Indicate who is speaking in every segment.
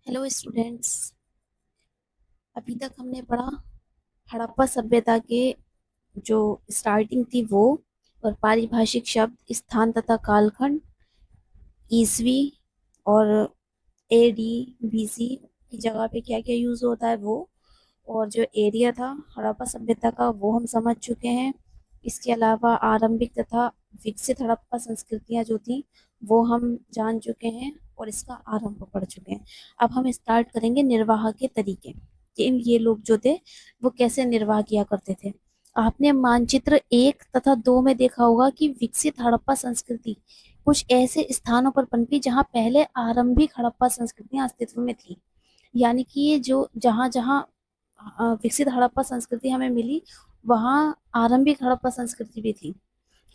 Speaker 1: Hello students. अभी तक हमने पढ़ा हड़प्पा सभ्यता के जो स्टार्टिंग थी वो, और पारिभाषिक शब्द, स्थान तथा कालखंड, ईसवी और एडी बीसी की जगह पे क्या क्या यूज होता है वो, और जो एरिया था हड़प्पा सभ्यता का वो हम समझ चुके हैं। इसके अलावा आरंभिक तथा विकसित हड़प्पा संस्कृतियां जो थी वो हम जान चुके हैं और इसका आरंभ पढ़ चुके हैं। अब हम स्टार्ट करेंगे निर्वाह के तरीके कि ये लोग जो थे वो कैसे निर्वाह किया करते थे। आपने मानचित्र 1 तथा 2 में देखा होगा कि विकसित हड़प्पा संस्कृति कुछ ऐसे स्थानों पर पनपी जहां पहले आरंभिक हड़प्पा संस्कृतियां अस्तित्व में थी। यानी कि ये जो जहां जहां विकसित हड़प्पा संस्कृति हमें मिली वहां आरंभिक हड़प्पा संस्कृति भी थी।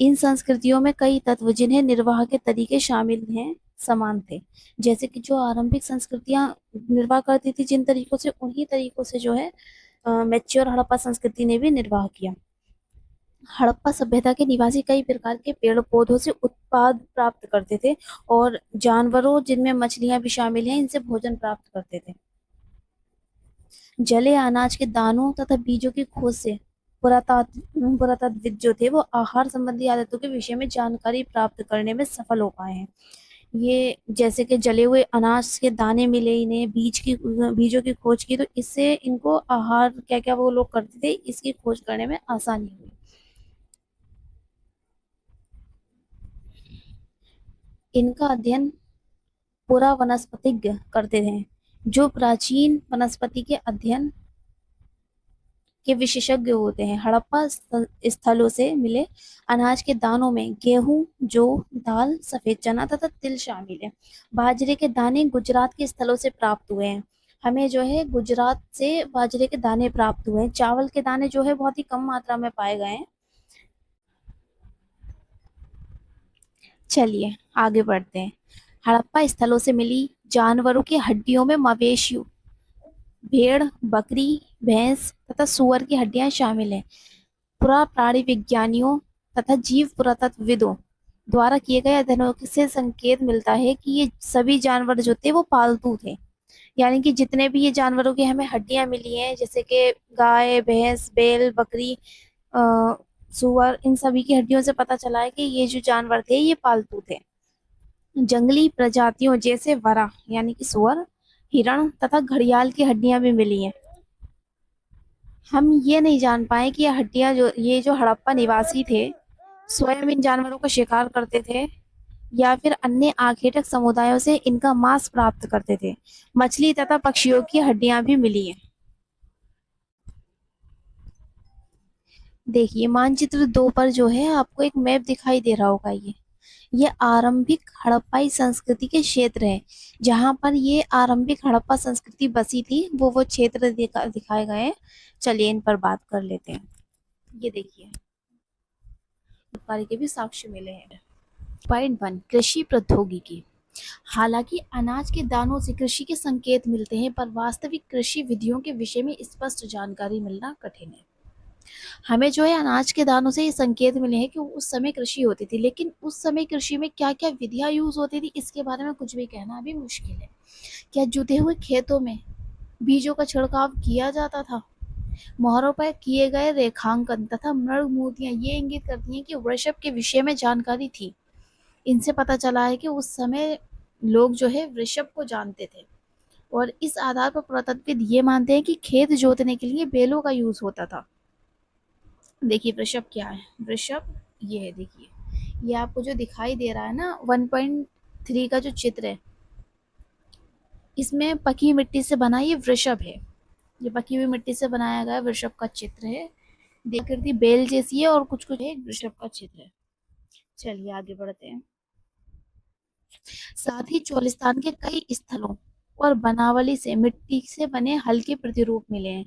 Speaker 1: इन संस्कृतियों में कई तत्व जिन्हें निर्वाह के तरीके शामिल हैं समान थे। जैसे कि जो आरंभिक संस्कृतियां निर्वाह करती थी जिन तरीकों से, उन्हीं तरीकों से जो है मैच्योर हड़प्पा संस्कृति ने भी निर्वाह किया। हड़प्पा सभ्यता के निवासी कई प्रकार के पेड़ पौधों से उत्पाद प्राप्त करते थे और जानवरों जिनमें मछलियां भी शामिल हैं इनसे भोजन प्राप्त करते थे। जले अनाज के दानों तथा बीजों की खोज से पुरातत्वविद जो थे वो आहार संबंधी आदतों के विषय में जानकारी प्राप्त करने में सफल हो पाए हैं। ये जैसे कि जले हुए अनाज के दाने मिले इन्हें, बीजों की खोज की, तो इससे इनको आहार क्या क्या वो लोग करते थे इसकी खोज करने में आसानी हुई। इनका अध्ययन पुरा वनस्पतिज्ञ करते थे जो प्राचीन वनस्पति के अध्ययन के विशेषज्ञ होते हैं। हड़प्पा स्थलों से मिले अनाज के दानों में गेहूं, जौ, दाल, सफेद चना तथा तिल शामिल है। बाजरे के दाने गुजरात के स्थलों से प्राप्त हुए हैं। हमें जो है गुजरात से बाजरे के दाने प्राप्त हुए हैं। चावल के दाने जो है बहुत ही कम मात्रा में पाए गए हैं। चलिए आगे बढ़ते हैं। हड़प्पा स्थलों से मिली जानवरों की हड्डियों में मवेशियों, भेड़, बकरी, भैंस तथा सुअर की हड्डियां शामिल हैं। पुरा प्राणी विज्ञानियों तथा जीव पुरातत्वविदों द्वारा किए गए अध्ययनों से संकेत मिलता है कि ये सभी जानवर जो थे वो पालतू थे। यानी कि जितने भी ये जानवरों की हमें हड्डियां मिली हैं जैसे कि गाय, भैंस, बैल, बकरी, अ, सुअर, इन सभी की हड्डियों से पता चला है कि ये जो जानवर थे ये पालतू थे। जंगली प्रजातियों जैसे वरा यानी कि सुअर, हिरण तथा घड़ियाल की हड्डियां भी मिली हैं। हम ये नहीं जान पाए कि ये जो हड़प्पा निवासी थे स्वयं इन जानवरों का शिकार करते थे या फिर अन्य आखेटक समुदायों से इनका मांस प्राप्त करते थे। मछली तथा पक्षियों की हड्डियां भी मिली हैं। देखिए मानचित्र 2 पर जो है आपको एक मैप दिखाई दे रहा होगा। ये आरंभिक हड़प्पाई संस्कृति के क्षेत्र है। जहां पर ये आरंभिक हड़प्पा संस्कृति बसी थी वो क्षेत्र दिखाए गए हैं। चलिए इन पर बात कर लेते हैं। ये देखिए उत्पाद के भी साक्ष्य मिले हैं। पॉइंट 1, कृषि प्रौद्योगिकी। हालांकि अनाज के दानों से कृषि के संकेत मिलते हैं पर वास्तविक कृषि विधियों के विषय में स्पष्ट जानकारी मिलना कठिन है। हमें जो है अनाज के दानों से ये संकेत मिले हैं कि उस समय कृषि होती थी, लेकिन उस समय कृषि में क्या क्या विधियां यूज होती थी इसके बारे में कुछ भी कहना अभी मुश्किल है। क्या जुते हुए खेतों में बीजों का छिड़काव किया जाता था? मोहरों पर किए गए रेखांकन तथा मृग मूर्तियां ये इंगित करती हैं कि वृषभ के विषय में जानकारी थी। इनसे पता चला है कि उस समय लोग जो है वृषभ को जानते थे और इस आधार पर पुरातत्वविद ये मानते हैं कि खेत जोतने के लिए बैलों का यूज होता था। देखिए वृषभ क्या है। वृषभ ये है, देखिए ये आपको जो दिखाई दे रहा है ना 1.3 का जो चित्र है इसमें पकी मिट्टी से बना ये वृषभ है। ये पकी हुई मिट्टी से बनाया गया वृषभ का चित्र है। आकृति बेल जैसी है और कुछ कुछ है वृषभ का चित्र है। चलिए आगे बढ़ते हैं। साथ ही चोलिस्तान के कई स्थलों और बनावली से मिट्टी से बने हल्के प्रतिरूप मिले हैं।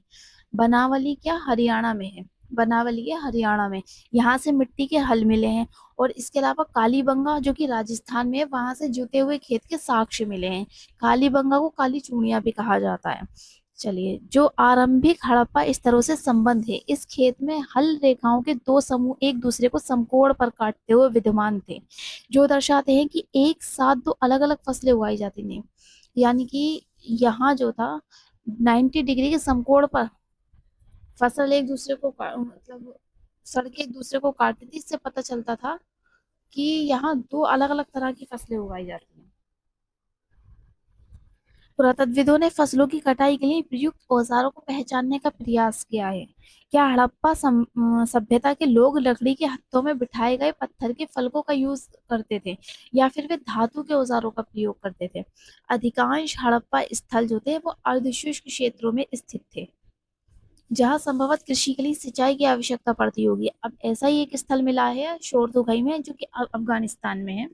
Speaker 1: बनावली क्या हरियाणा में है। बनावली है हरियाणा में, यहाँ से मिट्टी के हल मिले हैं। और इसके अलावा कालीबंगा जो कि राजस्थान में है वहां से जुते हुए खेत के साक्ष्य मिले हैं। कालीबंगा को काली चूड़ियां भी कहा जाता है। चलिए जो आरंभिक हड़प्पा स्तरों से संबंध है, इस खेत में हल रेखाओं के दो समूह एक दूसरे को समकोण पर काटते हुए विद्यमान थे जो दर्शाते हैं कि एक साथ दो अलग अलग फसलें उगाई जाती थी। यानी कि यहाँ जो था 90 डिग्री के समकोण पर फसल एक दूसरे को मतलब सड़कें एक दूसरे को काटती थी। इससे पता चलता था कि यहाँ दो अलग अलग तरह की फसलें उगाई जाती हैं। पुरातत्वविदों ने फसलों की कटाई के लिए प्रयुक्त औजारों को पहचानने का प्रयास किया है। क्या हड़प्पा सभ्यता के लोग लकड़ी के हत्थों में बिठाए गए पत्थर के फलकों का यूज करते थे या फिर वे धातु के औजारों का प्रयोग करते थे? अधिकांश हड़प्पा स्थल जो थे वो अर्धशुष्क क्षेत्रों में स्थित थे, जहाँ संभवत कृषि के लिए सिंचाई की आवश्यकता पड़ती होगी। अब ऐसा ही एक स्थल मिला है शोरतुगाई में, जो कि अफगानिस्तान में है।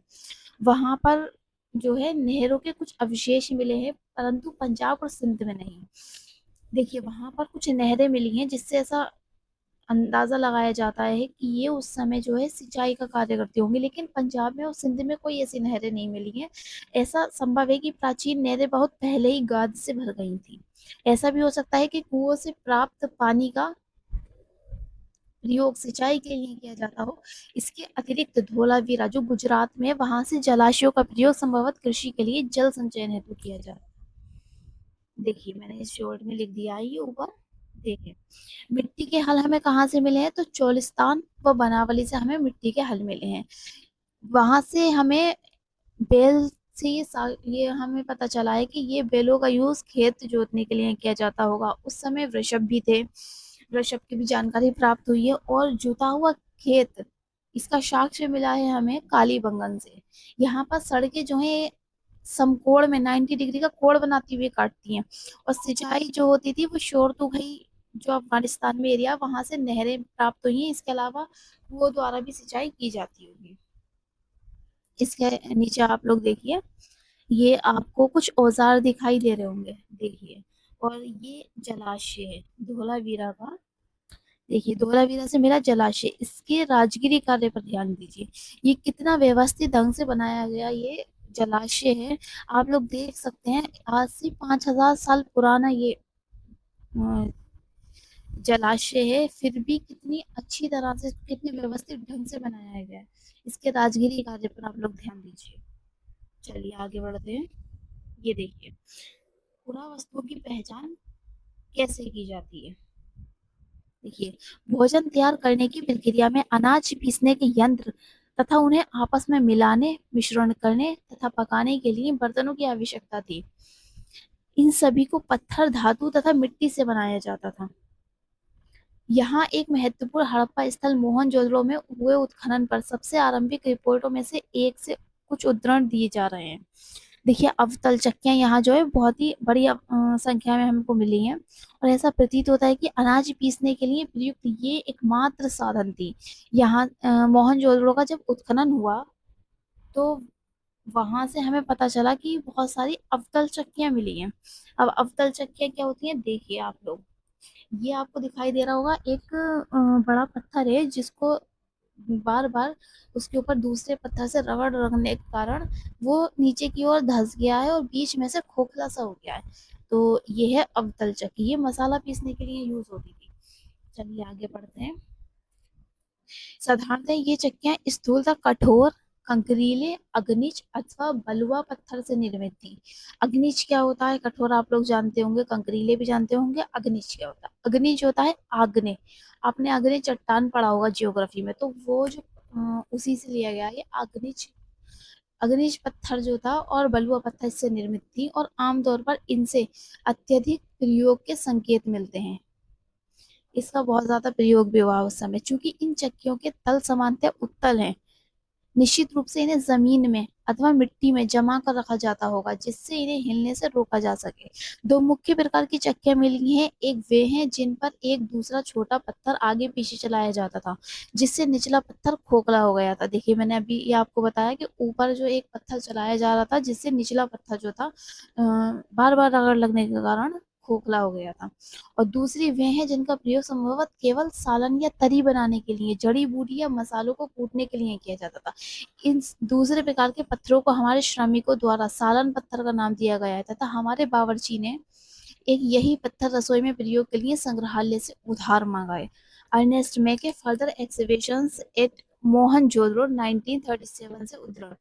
Speaker 1: वहां पर जो है नहरों के कुछ अवशेष मिले हैं, परंतु पंजाब और सिंध में नहीं। देखिए वहां पर कुछ नहरें मिली हैं, जिससे ऐसा अंदाजा लगाया जाता है कि ये उस समय जो है सिंचाई का कार्य करती होंगी, लेकिन पंजाब में और सिंध में कोई ऐसी नहरें नहीं मिली हैं। ऐसा संभव है कि प्राचीन नहरें बहुत पहले ही गाद से भर गई थी। ऐसा भी हो सकता है कि कुओं से प्राप्त पानी का प्रयोग सिंचाई के लिए किया जाता हो। इसके अतिरिक्त धोलावीरा जो गुजरात में, वहां से जलाशयों का प्रयोग संभवत कृषि के लिए जल संचयन हेतु किया जाता है। देखिए मैंने इस शॉर्ट में लिख दिया है ये ऊपर। देखिए मिट्टी के हल हमें कहाँ से मिले हैं, तो चोलिस्तान व बनावली से हमें मिट्टी के हल मिले हैं। वहां से हमें बैल से ये हमें पता चला है कि ये बैलों का यूज खेत जोतने के लिए किया जाता होगा। उस समय वृषभ भी थे, वृषभ की भी जानकारी प्राप्त हुई है। और जुता हुआ खेत, इसका साक्ष्य मिला है हमें कालीबंगन से। यहाँ पर सड़कें जो है समकोण में 90 डिग्री का कोण बनाती हुई काटती हैं। और सिंचाई जो होती थी वो शोरतुगाई जो अफगानिस्तान में एरिया, वहां से नहरें प्राप्त हुई हैं। इसके अलावा कुओं द्वारा भी सिंचाई की जाती होगी। इसके नीचे आप लोग देखिए, ये आपको कुछ औजार दिखाई दे रहे होंगे, देखिए। और ये जलाशय है धोलावीरा का। देखिए धोलावीरा से मेरा जलाशय, इसके राजगिरी कार्य पर ध्यान दीजिए। ये कितना व्यवस्थित ढंग से बनाया गया ये जलाशय है। आप लोग देख सकते हैं आज से 5000 साल पुराना ये अ, जलाशय है, फिर भी कितनी अच्छी तरह से, कितने व्यवस्थित ढंग से बनाया गया है। इसके राजगिरी कार्य पर आप लोग ध्यान दीजिए। चलिए आगे बढ़ते हैं। ये देखिए पुरावस्तुओं की पहचान कैसे की जाती है। देखिए भोजन तैयार करने की प्रक्रिया में अनाज पीसने के यंत्र तथा उन्हें आपस में मिलाने, मिश्रण करने तथा पकाने के लिए बर्तनों की आवश्यकता थी। इन सभी को पत्थर, धातु तथा मिट्टी से बनाया जाता था। यहाँ एक महत्वपूर्ण हड़प्पा स्थल मोहनजोदड़ो में हुए उत्खनन पर सबसे आरंभिक रिपोर्टों में से एक से कुछ उद्धरण दिए जा रहे हैं। देखिए अवतल चक्कियां यहाँ जो है बहुत ही बड़ी संख्या में हमको मिली हैं। और ऐसा प्रतीत होता है कि अनाज पीसने के लिए प्रयुक्त ये एकमात्र साधन थी। यहाँ मोहनजोदड़ो का जब उत्खनन हुआ तो वहां से हमें पता चला कि बहुत सारी अवतल चक्कियां मिली हैं। अब अवतल चक्कियां क्या होती हैं, देखिए आप लोग, ये आपको दिखाई दे रहा होगा एक बड़ा पत्थर है, जिसको बार बार उसके ऊपर दूसरे पत्थर से रगड़ रगड़ने के कारण वो नीचे की ओर धंस गया है और बीच में से खोखला सा हो गया है। तो ये है अवतल चक्की, ये मसाला पीसने के लिए यूज होती थी। चलिए आगे बढ़ते हैं। साधारणतः ये चक्कियां स्थूलतः कठोर, कंकरीले, अग्निज अथवा बलुआ पत्थर से निर्मित थी। अग्निज क्या होता है, कठोर आप लोग जानते होंगे, कंकरीले भी जानते होंगे। अग्निज क्या होता है, अग्निज होता है आग्नेय। आपने आग्नेय चट्टान पढ़ा होगा ज्योग्राफी में, तो वो जो उसी से लिया गया है अग्निज। अग्निज पत्थर जो था और बलुआ पत्थर इससे निर्मित थी, और आमतौर पर इनसे अत्यधिक प्रयोग के संकेत मिलते हैं। इसका बहुत ज्यादा प्रयोग भी हुआ उस समय, चूंकि इन चक्कियों के तल सामान्यतः उत्तल हैं। निश्चित रूप से इन्हें जमीन में अथवा मिट्टी में जमा कर रखा जाता होगा, जिससे इन्हें हिलने से रोका जा सके। दो मुख्य प्रकार की चक्कियां मिली हैं। एक वे हैं जिन पर एक दूसरा छोटा पत्थर आगे पीछे चलाया जाता था, जिससे निचला पत्थर खोखला हो गया था। देखिए मैंने अभी ये आपको बताया कि ऊपर जो एक पत्थर चलाया जा रहा था, जिससे निचला पत्थर जो था बार बार रगड़ लगने के कारण खोखला हो गया था। और दूसरी वे हैं जिनका प्रयोग संभवत केवल सालन या तरी बनाने के लिए, जड़ी बूटी या मसालों को कूटने के लिए किया जाता था। इन दूसरे प्रकार के पत्थरों को हमारे श्रमिकों द्वारा सालन पत्थर का नाम दिया गया है, तथा हमारे बावर्ची ने एक यही पत्थर रसोई में प्रयोग के लिए संग्रहालय से उधार मांगा है। अर्नेस्ट मे के फर्दर एक्सकवेशंस एट मोहनजोदड़ो 1937 से उद्धरण।